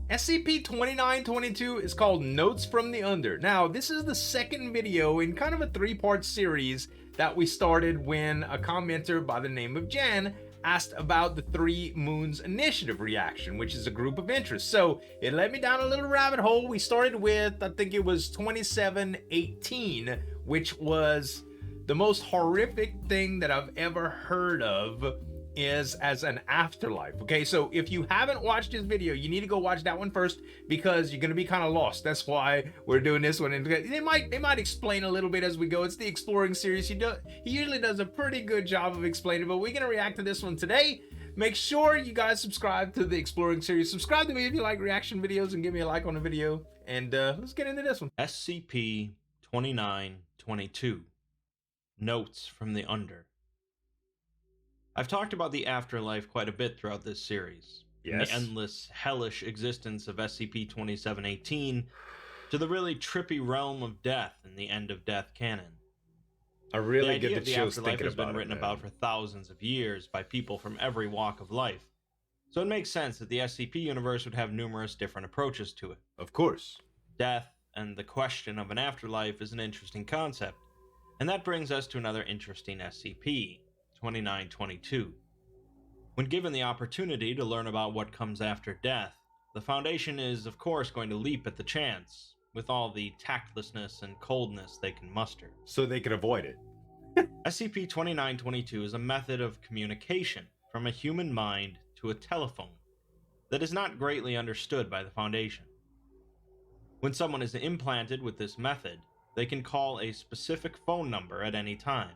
SCP-2922 is called Notes from the Under. Now, this is the second video in kind of a three-part series that we started when a commenter by the name of Jan asked about the Three Moons Initiative reaction, which is a group of interest. So it led me down a little rabbit hole. We started with, I think it was 2718, which was the most horrific thing that I've ever heard of is as an afterlife. Okay, so if you haven't watched this video, you need to go watch that one first because you're gonna be kind of lost. That's why we're doing this one. And they might explain a little bit as we go. It's the exploring series. He usually does a pretty good job of explaining, but we're gonna react to this one today. Make sure you guys subscribe to the exploring series. Subscribe to me if you like reaction videos and give me a like on the video. And let's get into this one. SCP-2922 Notes from the Under. I've talked about the afterlife quite a bit throughout this series. Yes. From the endless, hellish existence of SCP-2718 to the really trippy realm of death in the end of death canon. I really the get idea the of chills the afterlife thinking has about been written it, about for thousands of years by people from every walk of life. So it makes sense that the SCP universe would have numerous different approaches to it. Of course. Death and the question of an afterlife is an interesting concept. And that brings us to another interesting SCP. 2922. When given the opportunity to learn about what comes after death, the Foundation is of course going to leap at the chance, with all the tactlessness and coldness they can muster. So they can avoid it. SCP-2922 is a method of communication from a human mind to a telephone that is not greatly understood by the Foundation. When someone is implanted with this method, they can call a specific phone number at any time.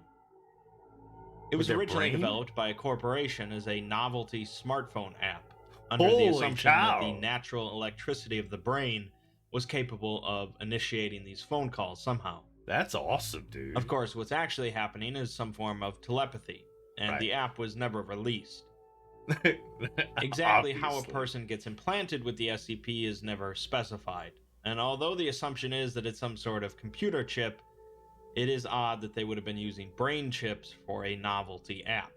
It was originally developed by a corporation as a novelty smartphone app, under the assumption that the natural electricity of the brain was capable of initiating these phone calls somehow. That's awesome, dude. Of course, what's actually happening is some form of telepathy, and the app was never released. Exactly how a person gets implanted with the SCP is never specified, and although the assumption is that it's some sort of computer chip, it is odd that they would have been using brain chips for a novelty app.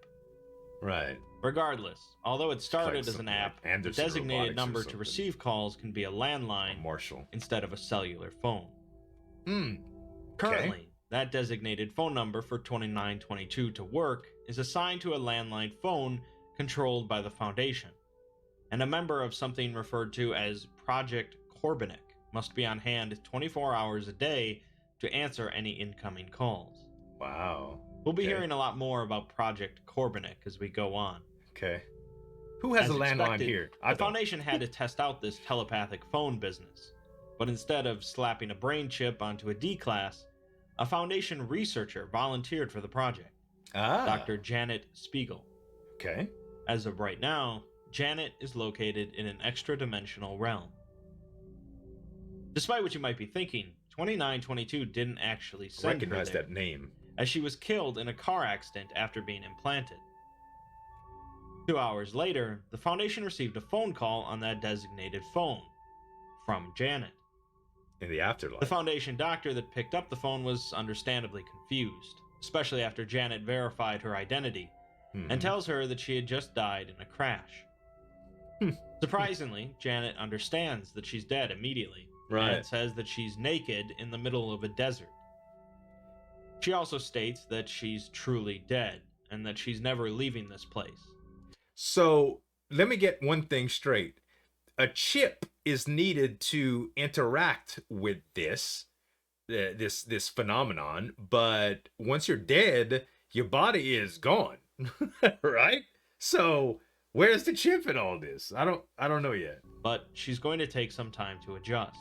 Right. Regardless, although it started as an app, the designated number to receive calls can be a landline instead of a cellular phone. Currently, that designated phone number for 2922 to work is assigned to a landline phone controlled by the Foundation, and a member of something referred to as Project Corbenic must be on hand 24 hours a day to answer any incoming calls. Wow. We'll be hearing a lot more about Project Corbenic as we go on. Okay. Who has a landline here? The Foundation had to test out this telepathic phone business, but instead of slapping a brain chip onto a D-class, a Foundation researcher volunteered for the project. Dr. Janet Spiegel. Okay. As of right now, Janet is located in an extra-dimensional realm. Despite what you might be thinking, 2922 didn't actually send her there, that name, as she was killed in a car accident after being implanted. 2 hours later, the Foundation received a phone call on that designated phone from Janet. In the afterlife. The Foundation doctor that picked up the phone was understandably confused, especially after Janet verified her identity and tells her that she had just died in a crash. Surprisingly, Janet understands that she's dead immediately. And says that she's naked in the middle of a desert. She also states that she's truly dead, and that she's never leaving this place. So, let me get one thing straight. A chip is needed to interact with this phenomenon, but once you're dead, your body is gone. Right? So, where's the chip in all this? I don't know yet. But she's going to take some time to adjust.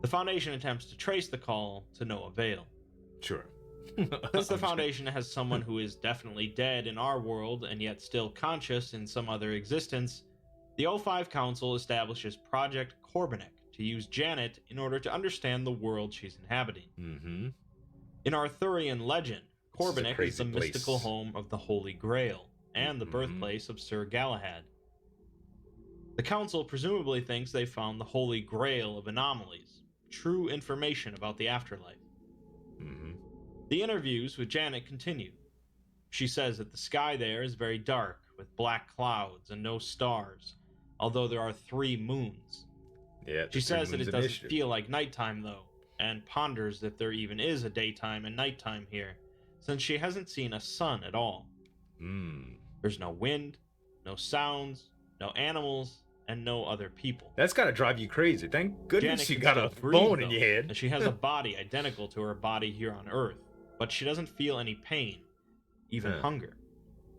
The Foundation attempts to trace the call to no avail. Sure. Since the Foundation has someone who is definitely dead in our world and yet still conscious in some other existence, the O5 Council establishes Project Corbenic to use Janet in order to understand the world she's inhabiting. In Arthurian legend, Corbenic is the mystical home of the Holy Grail and the birthplace of Sir Galahad. The Council presumably thinks they found the Holy Grail of anomalies, true information about the afterlife. The interviews with Janet continue. She says that the sky there is very dark, with black clouds and no stars, although there are 3 moons. Yeah. She says that it doesn't feel like nighttime though, and ponders if there even is a daytime and nighttime here, since she hasn't seen a sun at all. There's no wind, no sounds, no animals, and no other people. That's gotta drive you crazy. Thank goodness Janet you can got a still phone breathe, in though, your head. and she has a body identical to her body here on Earth, but she doesn't feel any pain, even hunger.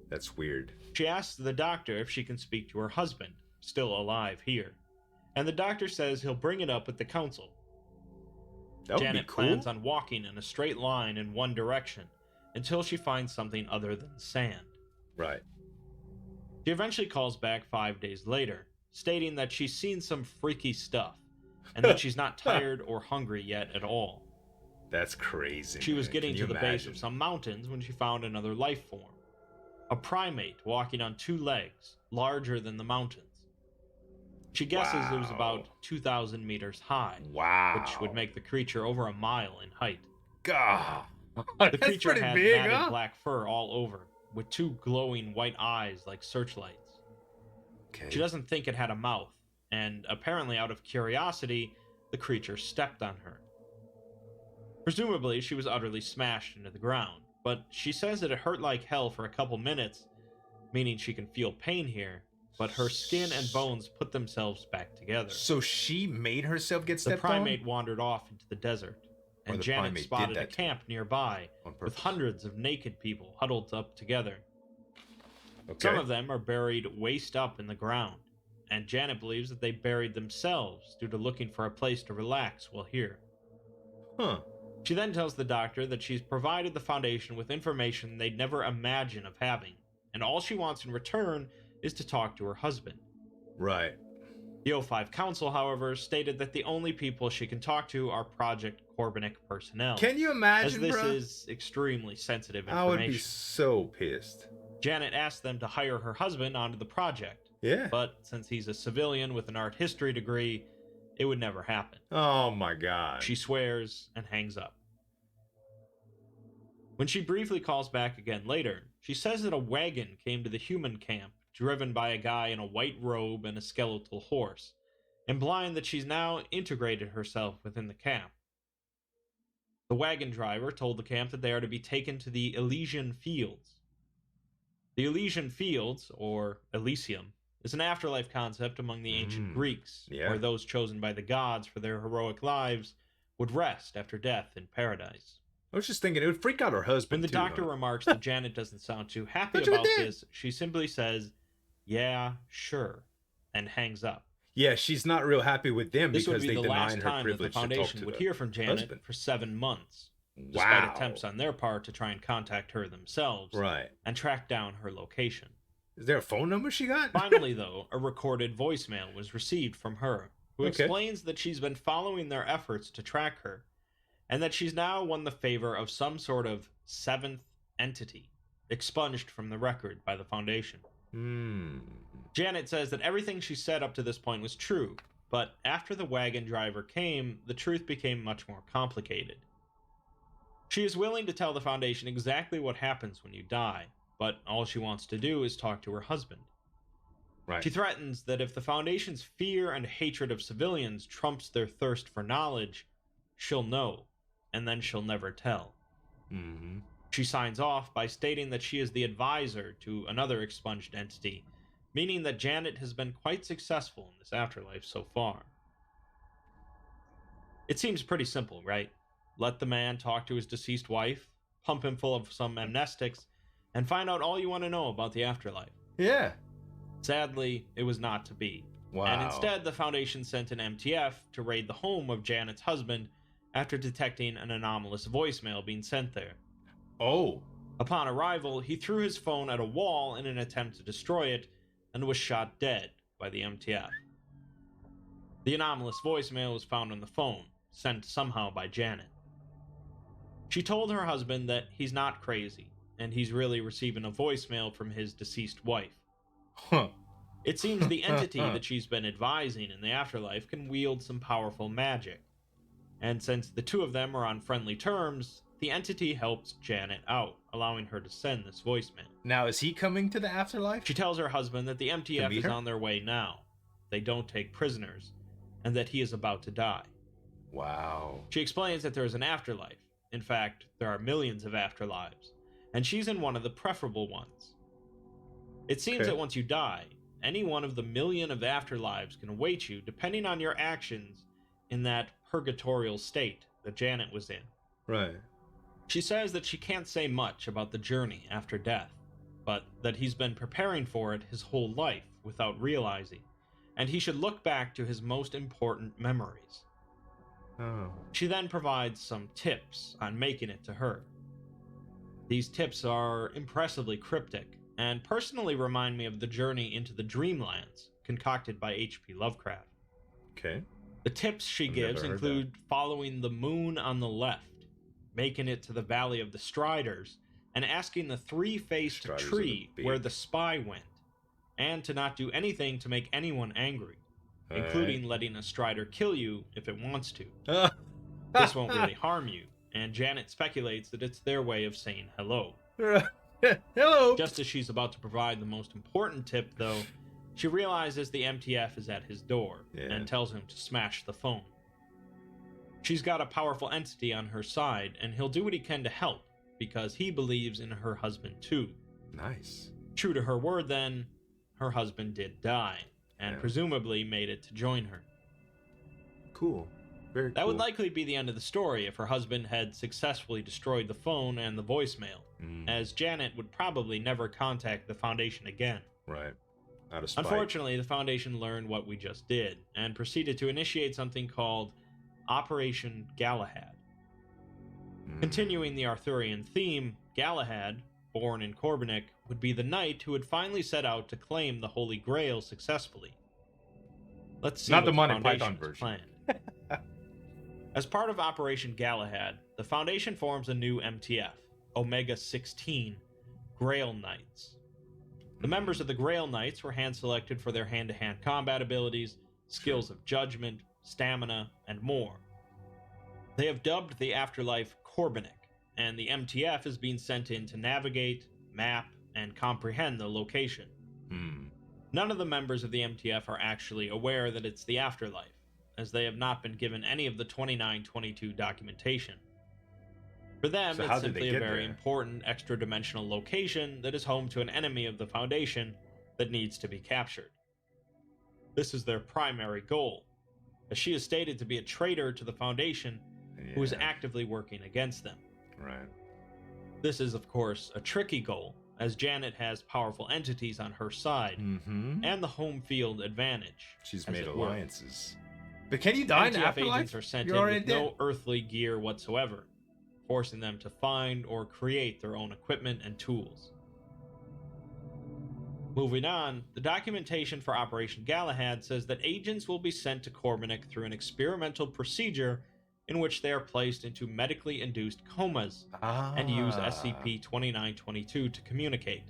That's weird. She asks the doctor if she can speak to her husband, still alive here, and the doctor says he'll bring it up with the council. Janet plans on walking in a straight line in one direction until she finds something other than sand. Right. She eventually calls back 5 days later, stating that she's seen some freaky stuff, and that she's not tired or hungry yet at all. That's crazy. She was getting to the base of some mountains when she found another life form. A primate walking on 2 legs, larger than the mountains. She guesses it was about 2,000 meters high, which would make the creature over a mile in height. God, the creature had matted black fur all over, with 2 glowing white eyes like searchlights. She doesn't think it had a mouth, and apparently out of curiosity, the creature stepped on her. Presumably, she was utterly smashed into the ground, but she says that it hurt like hell for a couple minutes, meaning she can feel pain here, but her skin and bones put themselves back together. So she made herself get stepped on? The primate wandered off into the desert, and Janet spotted a camp nearby with hundreds of naked people huddled up together. Some of them are buried waist up in the ground, and Janet believes that they buried themselves due to looking for a place to relax while here. She then tells the doctor that she's provided the Foundation with information they'd never imagine of having, and all she wants in return is to talk to her husband. Right. The O5 Council, however, stated that the only people she can talk to are Project Corbenic personnel. Can you imagine, as this is extremely sensitive information. I would be so pissed. Janet asked them to hire her husband onto the project. Yeah. But since he's a civilian with an art history degree, it would never happen. Oh my God. She swears and hangs up. When she briefly calls back again later, she says that a wagon came to the human camp, driven by a guy in a white robe and a skeletal horse, implying that she's now integrated herself within the camp. The wagon driver told the camp that they are to be taken to the Elysian Fields. The Elysian Fields, or Elysium, is an afterlife concept among the ancient Greeks, where those chosen by the gods for their heroic lives would rest after death in paradise. I was just thinking it would freak out her husband. When the doctor remarks that Janet doesn't sound too happy about this, she simply says, "Yeah, sure," and hangs up. Yeah, she's not real happy with them this because would be they the denied last her time that the privilege to talk Foundation to would the hear from Janet husband. for 7 months, despite attempts on their part to try and contact her themselves and track down her location. Is there a phone number she got? Finally, though, a recorded voicemail was received from her, who explains that she's been following their efforts to track her, and that she's now won the favor of some sort of 7th entity, expunged from the record by the Foundation. Janet says that everything she said up to this point was true, but after the wagon driver came, the truth became much more complicated. She is willing to tell the Foundation exactly what happens when you die, but all she wants to do is talk to her husband. She threatens that if the Foundation's fear and hatred of civilians trumps their thirst for knowledge, she'll know, and then she'll never tell. She signs off by stating that she is the advisor to another expunged entity, meaning that Janet has been quite successful in this afterlife so far. It seems pretty simple, right? Let the man talk to his deceased wife, pump him full of some amnestics, and find out all you want to know about the afterlife. Yeah. Sadly, it was not to be. And instead, the Foundation sent an MTF to raid the home of Janet's husband after detecting an anomalous voicemail being sent there. Upon arrival, he threw his phone at a wall in an attempt to destroy it and was shot dead by the MTF. The anomalous voicemail was found on the phone, sent somehow by Janet. She told her husband that he's not crazy, and he's really receiving a voicemail from his deceased wife. It seems the entity that she's been advising in the afterlife can wield some powerful magic. And since the two of them are on friendly terms, the entity helps Janet out, allowing her to send this voicemail. Now, is he coming to the afterlife? She tells her husband that the MTF is on their way now. they don't take prisoners, and that he is about to die. Wow. She explains that there is an afterlife. In fact, there are millions of afterlives, and she's in one of the preferable ones. It seems that once you die, any one of the million of afterlives can await you depending on your actions in that purgatorial state that Janet was in. Right. She says that she can't say much about the journey after death, but that he's been preparing for it his whole life without realizing, and he should look back to his most important memories. Oh. She then provides some tips on making it to her. These tips are impressively cryptic, and personally remind me of the journey into the Dreamlands concocted by H.P. Lovecraft. Okay. The tips she I've gives never heard include following the moon on the left, making it to the Valley of the Striders, and asking the three-faced Striders are tree the where big- the spy went, and to not do anything to make anyone angry, All including letting a Strider kill you if it wants to. right. This won't really harm you, and Janet speculates that it's their way of saying hello. Hello. Just as she's about to provide the most important tip, though, she realizes the MTF is at his door and tells him to smash the phone. She's got a powerful entity on her side, and he'll do what he can to help, because he believes in her husband too. Nice. True to her word, then, her husband did die, and Yeah. presumably made it to join her. Cool. Very That cool. would likely be the end of the story if her husband had successfully destroyed the phone and the voicemail, as Janet would probably never contact the Foundation again. Right. Out of spite. Unfortunately, the Foundation learned what we just did, and proceeded to initiate something called Operation Galahad. Continuing the Arthurian theme, Galahad, born in Corbenic, would be the knight who would finally set out to claim the Holy Grail successfully. Let's see Not what the Monty Foundation Python has version. planned. As part of Operation Galahad, the Foundation forms a new MTF, Omega-16, Grail Knights. The members of the Grail Knights were hand-selected for their hand-to-hand combat abilities, skills of judgment, stamina, and more. They have dubbed the Afterlife Corbenic, and the MTF is being sent in to navigate, map, and comprehend the location. None of the members of the MTF are actually aware that it's the Afterlife, as they have not been given any of the 2922 documentation. For them, So how it's did they simply a get very there? important extra-dimensional location that is home to an enemy of the Foundation that needs to be captured. This is their primary goal, as she is stated to be a traitor to the Foundation who is actively working against them. Right. This is, of course, a tricky goal, as Janet has powerful entities on her side, and the home field advantage. She's as made it were. alliances. But can you die in MTF Afterlife? agents are sent You're in already with dead. no earthly gear whatsoever, forcing them to find or create their own equipment and tools. Moving on, the documentation for Operation Galahad says that agents will be sent to Corbenic through an experimental procedure in which they are placed into medically induced comas and use SCP-2922 to communicate.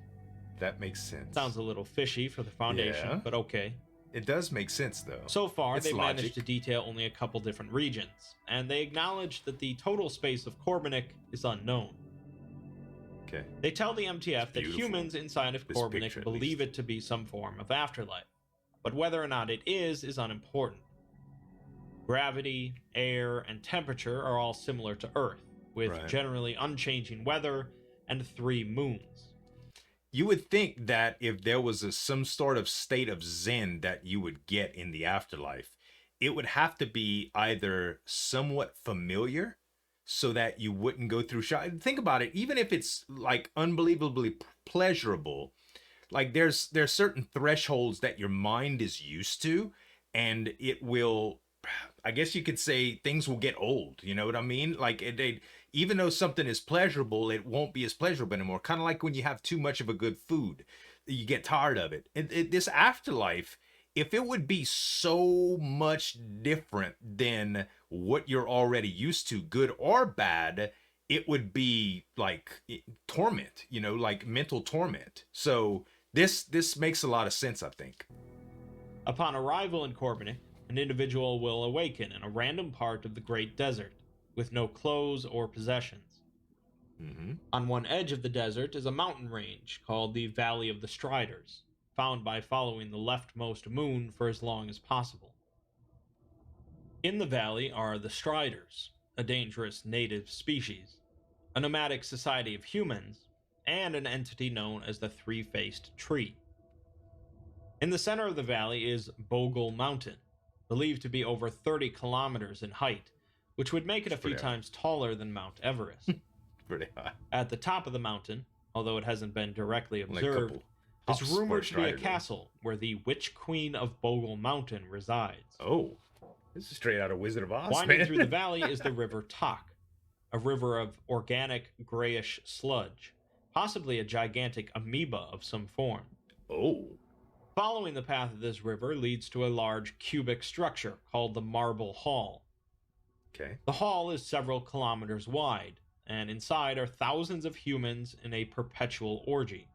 That makes sense. Sounds a little fishy for the Foundation, Yeah. but okay. It does make sense, though. So far, It's they've logic. managed to detail only a couple different regions, and they acknowledge that the total space of Corbenic is unknown. Okay. They tell the MTF It's that beautiful. humans inside of This Corbenic picture, at believe least. it to be some form of afterlife, but whether or not it is unimportant. Gravity, air, and temperature are all similar to Earth, with Right. generally unchanging weather and 3 moons. You would think that if there was some sort of state of zen that you would get in the afterlife, it would have to be either somewhat familiar so that you wouldn't go through shock. Think about it, even if it's like unbelievably pleasurable, like there's certain thresholds that your mind is used to, and it will, I guess you could say, things will get old. You know what I mean? Like even though something is pleasurable, it won't be as pleasurable anymore. Kind of like when you have too much of a good food, you get tired of it. This afterlife, if it would be so much different than what you're already used to, good or bad, it would be like torment, you know, like mental torment. So this makes a lot of sense, I think. Upon arrival in Corbenic, an individual will awaken in a random part of the Great Desert, with no clothes or possessions. On one edge of the desert is a mountain range called the Valley of the Striders, found by following the leftmost moon for as long as possible. In the valley are the Striders, a dangerous native species, a nomadic society of humans, and an entity known as the Three-Faced Tree. In the center of the valley is Bogle Mountain, believed to be over 30 kilometers in height, which would make it a few times taller than Mount Everest. Pretty high. At the top of the mountain, although it hasn't been directly observed, is hops rumored to be a Strider. castle where the Witch Queen of Bogle Mountain resides. Oh, this is straight out of Wizard of Oz, Winding man. through the valley is the River Tok, a river of organic grayish sludge, possibly a gigantic amoeba of some form. Oh. Following the path of this river leads to a large cubic structure called the Marble Hall. Okay. The hall is several kilometers wide, and inside are thousands of humans in a perpetual orgy.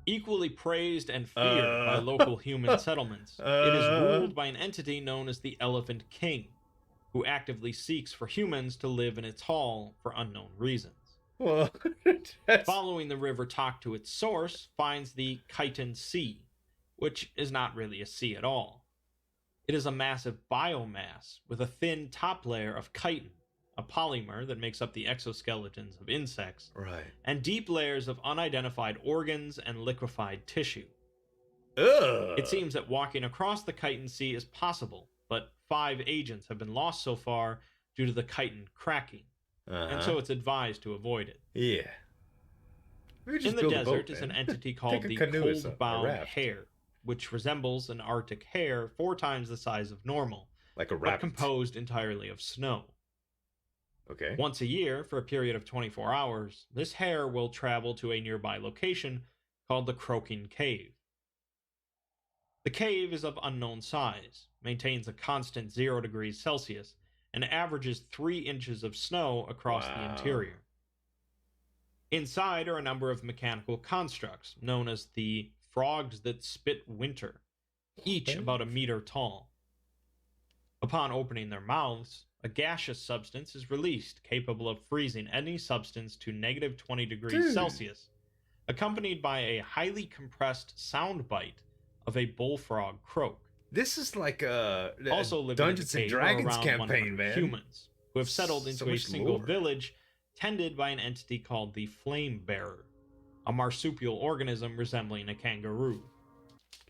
Equally praised and feared by local human settlements, it is ruled by an entity known as the Elephant King, who actively seeks for humans to live in its hall for unknown reasons. Well, Following the River Tok to its source finds the Chitin Sea, which is not really a sea at all. It is a massive biomass with a thin top layer of chitin, a polymer that makes up the exoskeletons of insects, right. and deep layers of unidentified organs and liquefied tissue. Ugh. It seems that walking across the Chitin Sea is possible, but 5 agents have been lost so far due to the chitin cracking, and so it's advised to avoid it. Yeah. In the desert is an entity called the Cold-Bound Hare, which resembles an Arctic hare 4 times the size of normal, like a but rabbit. composed entirely of snow. Okay. Once a year, for a period of 24 hours, this hare will travel to a nearby location called the Croaking Cave. The cave is of unknown size, maintains a constant 0 degrees Celsius, and averages 3 inches of snow across the interior. Inside are a number of mechanical constructs, known as the Frogs That Spit Winter, each about a meter tall. Upon opening their mouths, a gaseous substance is released capable of freezing any substance to negative 20 degrees Celsius, accompanied by a highly compressed sound bite of a bullfrog croak. This is like a also living Dungeons in the and cave Dragons are around campaign, 100 man. humans who have settled into So a much single lore. village tended by an entity called the Flame Bearer, a marsupial organism resembling a kangaroo.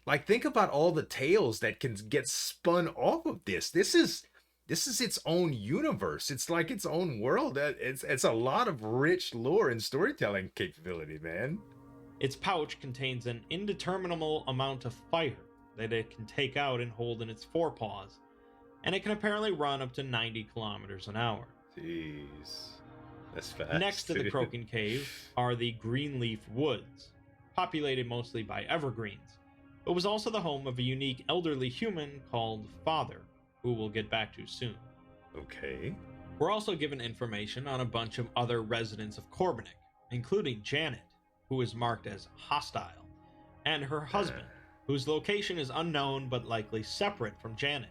Like, think about all the tales that can get spun off of this. This is its own universe. It's like its own world. It's a lot of rich lore and storytelling capability, man. Its pouch contains an indeterminable amount of fire that it can take out and hold in its forepaws, and it can apparently run up to 90 kilometers an hour. Jeez. That's fast. Next to the Croaking Cave are the Greenleaf Woods, populated mostly by evergreens, but was also the home of a unique elderly human called Father, who we'll get back to soon. Okay. We're also given information on a bunch of other residents of Corbenic, including Janet, who is marked as hostile, and her husband, whose location is unknown but likely separate from Janet.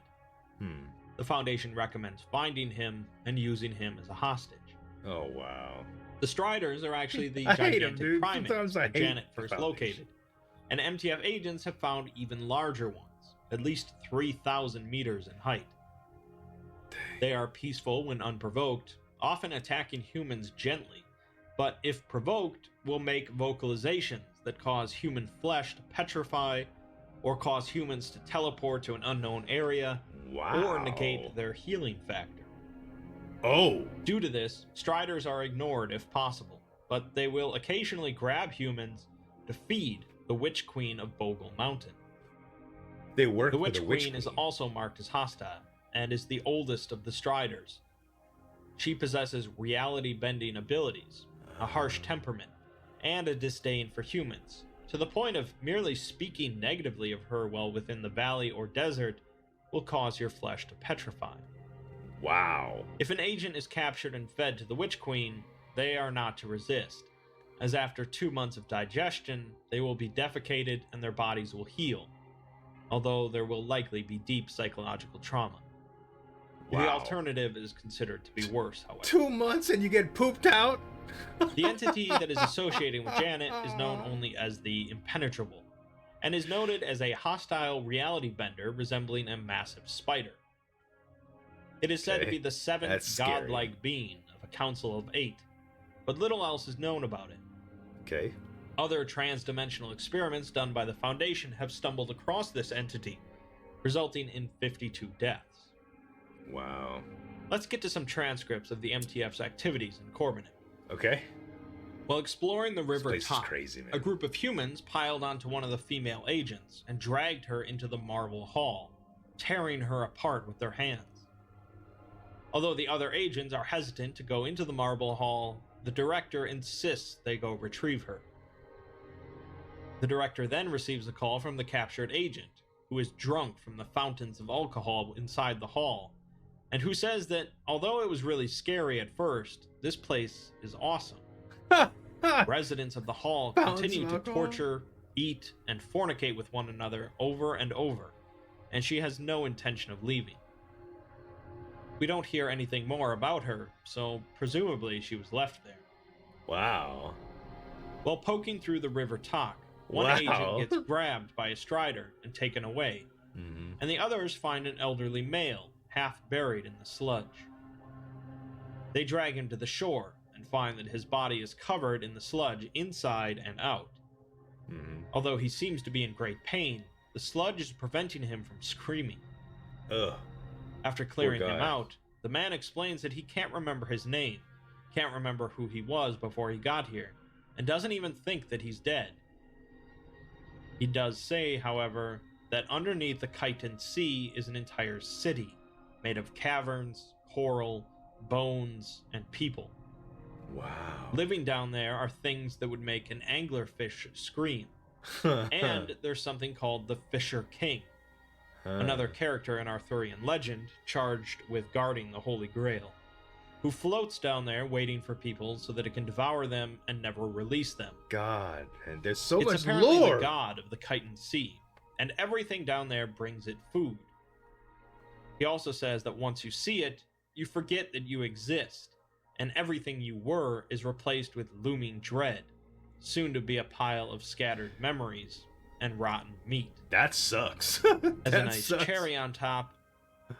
The Foundation recommends finding him and using him as a hostage. Oh, wow. The Striders are actually the I hate 'em, gigantic dude. primates Sometimes I that hate Janet first Foundation. located, and MTF agents have found even larger ones, at least 3,000 meters in height. They are peaceful when unprovoked, often attacking humans gently, but if provoked, will make vocalizations that cause human flesh to petrify, or cause humans to teleport to an unknown area, or negate their healing factor. Oh. Due to this, Striders are ignored if possible, but they will occasionally grab humans to feed the Witch Queen of Bogle Mountain. They work The for Witch the Witch Queen is also marked as hostile, and is the oldest of the Striders. She possesses reality-bending abilities, a harsh temperament, and a disdain for humans, to the point of merely speaking negatively of her while within the valley or desert will cause your flesh to petrify. Wow. If an agent is captured and fed to the Witch Queen, they are not to resist, as after 2 months of digestion, they will be defecated and their bodies will heal, although there will likely be deep psychological trauma. The Wow. alternative is considered to be worse, however. 2 months and you get pooped out? The entity that is associated with Janet is known only as the Impenetrable, and is noted as a hostile reality bender resembling a massive spider. It is said to be the seventh That's scary. godlike being of a council of 8, but little else is known about it. Okay. Other trans-dimensional experiments done by the Foundation have stumbled across this entity, resulting in 52 deaths. Wow. Let's get to some transcripts of the MTF's activities in Corbenic. Okay. While exploring the river This place is top, crazy, man. a group of humans piled onto one of the female agents and dragged her into the marble hall, tearing her apart with their hands. Although the other agents are hesitant to go into the marble hall, the director insists they go retrieve her. The director then receives a call from the captured agent, who is drunk from the fountains of alcohol inside the hall, and who says that although it was really scary at first, this place is awesome. Residents of the hall continue to torture, eat, and fornicate with one another over and over, and she has no intention of leaving. We don't hear anything more about her, so presumably she was left there. Wow. While poking through the river Talk, one agent gets grabbed by a strider and taken away, and the others find an elderly male, half buried in the sludge. They drag him to the shore and find that his body is covered in the sludge inside and out. Although he seems to be in great pain, the sludge is preventing him from screaming. Ugh. After clearing him out, the man explains that he can't remember his name, can't remember who he was before he got here, and doesn't even think that he's dead. He does say, however, that underneath the Chitin Sea is an entire city, made of caverns, coral, bones, and people. Wow. Living down there are things that would make an anglerfish scream. And there's something called the Fisher King, another character in Arthurian legend charged with guarding the Holy Grail, who floats down there waiting for people so that it can devour them and never release them. God, and there's so it's much apparently lore. The god of the Chitin Sea, and everything down there brings it food. He also says that once you see it, you forget that you exist, and everything you were is replaced with looming dread, soon to be a pile of scattered memories and rotten meat. That sucks. As a nice cherry on top,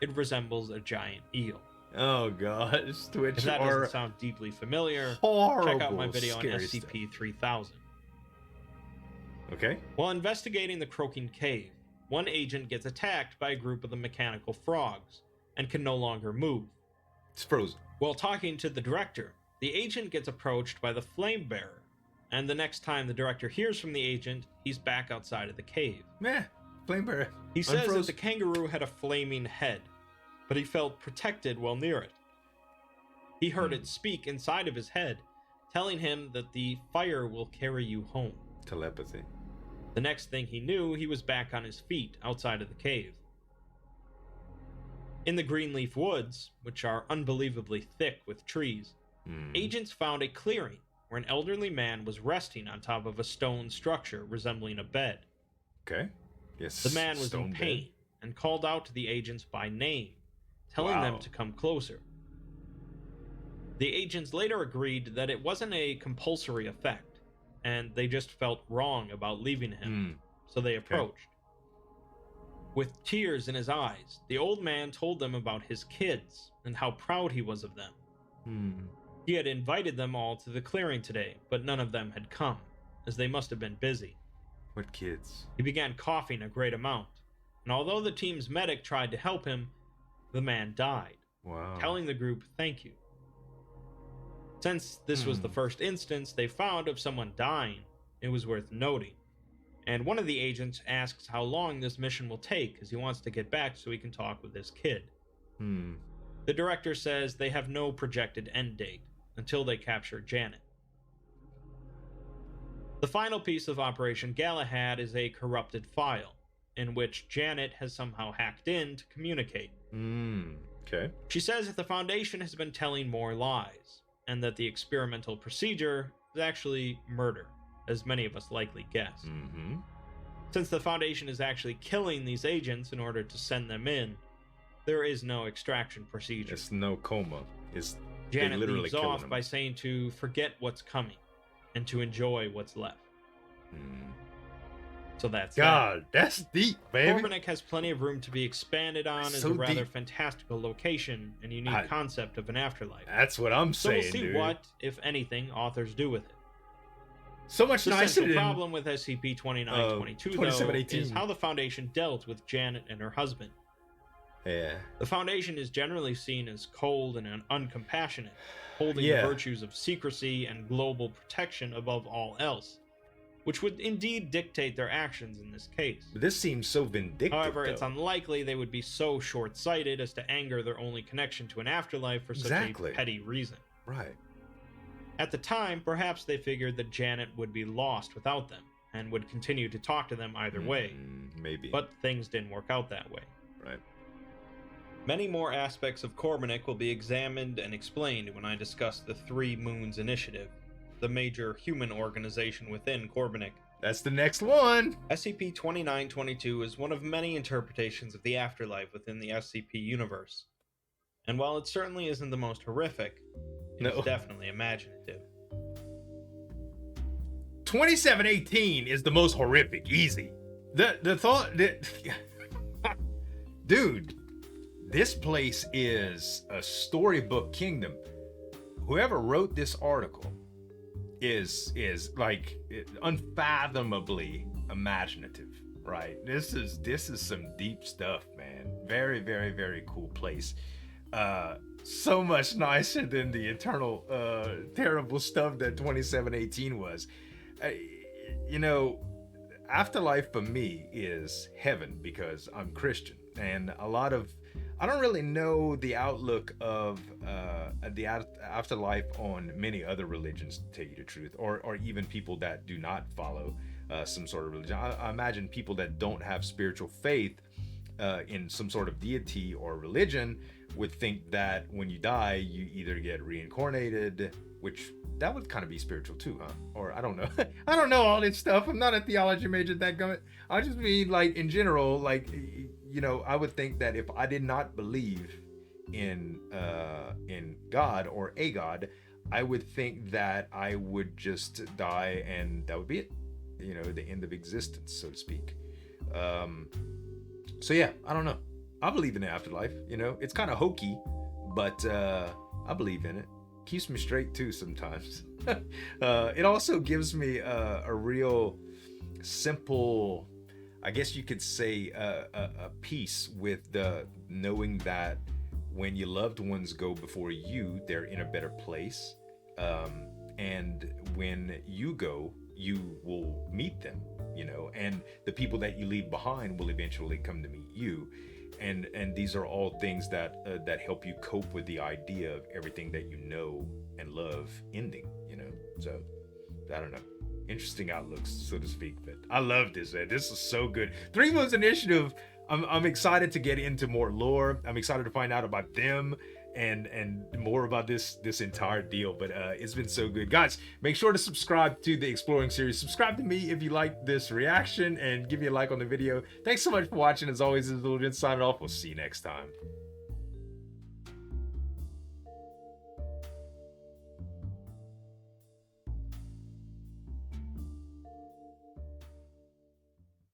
it resembles a giant eel. Oh gosh, Twitch. If that doesn't sound deeply familiar, horrible, check out my video on SCP-3000. Okay. While investigating the Croaking Cave, one agent gets attacked by a group of the mechanical frogs and can no longer move. It's frozen. While talking to the director, the agent gets approached by the flame bearer, and the next time the director hears from the agent, he's back outside of the cave. Meh, flame bearer. He says that the kangaroo had a flaming head, but he felt protected while near it. He heard it speak inside of his head, telling him that the fire will carry you home. Telepathy. The next thing he knew, he was back on his feet outside of the cave. In the Greenleaf Woods, which are unbelievably thick with trees, agents found a clearing where an elderly man was resting on top of a stone structure resembling a bed. Okay. Yes. The man was in pain and called out to the agents by name, telling them to come closer. The agents later agreed that it wasn't a compulsory effect, and they just felt wrong about leaving him, so they approached. With tears in his eyes, the old man told them about his kids and how proud he was of them. He had invited them all to the clearing today, but none of them had come, as they must have been busy. What kids? He began coughing a great amount, and although the team's medic tried to help him, the man died, telling the group thank you. Since this was the first instance they found of someone dying, it was worth noting. And one of the agents asks how long this mission will take, as he wants to get back so he can talk with his kid. The director says they have no projected end date until they capture Janet. The final piece of Operation Galahad is a corrupted file, in which Janet has somehow hacked in to communicate. Okay. She says that the Foundation has been telling more lies, and that the experimental procedure is actually murder, as many of us likely guessed. Since the Foundation is actually killing these agents in order to send them in, there is no extraction procedure. It's no coma. Janet leaves off by saying to forget what's coming, and to enjoy what's left. So that's God, that's deep, baby. Corbenic has plenty of room to be expanded on as So a rather deep. fantastical location and unique concept of an afterlife. That's what I'm So saying, we'll see dude. what, if anything, authors do with it. So much The nicer central than problem with SCP-2922, though, 2718. is how the Foundation dealt with Janet and her husband. Yeah. The Foundation is generally seen as cold and uncompassionate, holding Yeah. the virtues of secrecy and global protection above all else, which would indeed dictate their actions in this case. But this seems so vindictive. However, it's though. unlikely they would be so short-sighted as to anger their only connection to an afterlife for such Exactly. a petty reason. Right. At the time, perhaps they figured that Janet would be lost without them, and would continue to talk to them either way. Maybe. But things didn't work out that way. Right. Many more aspects of Corbenic will be examined and explained when I discuss the Three Moons Initiative, the major human organization within Corbenic. That's the next one. SCP-2922 is one of many interpretations of the afterlife within the SCP universe. And while it certainly isn't the most horrific, it's definitely imaginative. 2718 is the most horrific. Easy. The thought that dude, this place is a storybook kingdom. Whoever wrote this article is like unfathomably imaginative, right? This is some deep stuff, man. Very, very, very cool place. So much nicer than the eternal terrible stuff that 2718 was. You know, Afterlife for me is heaven because I'm Christian, and I don't really know the outlook of the afterlife on many other religions, to tell you the truth, or even people that do not follow some sort of religion. I imagine people that don't have spiritual faith in some sort of deity or religion would think that when you die, you either get reincarnated, which that would kind of be spiritual too, huh? Or I don't know. I don't know all this stuff. I'm not a theology major, that gummit. I just mean, like, in general, like, you know, I would think that if I did not believe in God or a God, I would think that I would just die and that would be it. You know, the end of existence, so to speak. So yeah, I don't know. I believe in the afterlife. You know, it's kind of hokey, but I believe in it. Keeps me straight too sometimes. It also gives me a real simple, I guess you could say, a peace with the knowing that when your loved ones go before you, they're in a better place. And when you go, you will meet them, you know, and the people that you leave behind will eventually come to meet you. And these are all things that that help you cope with the idea of everything that you know and love ending, you know. So I don't know, interesting outlooks, so to speak. But I love this, man. This is so good. Three Moons Initiative. I'm excited to get into more lore. I'm excited to find out about them and more about this entire deal. But it's been so good, guys. Make sure to subscribe to the Exploring series. Subscribe to me if you like this reaction, and give me a like on the video. Thanks so much for watching. As always, this is Zueljin signing off. We'll see you next time.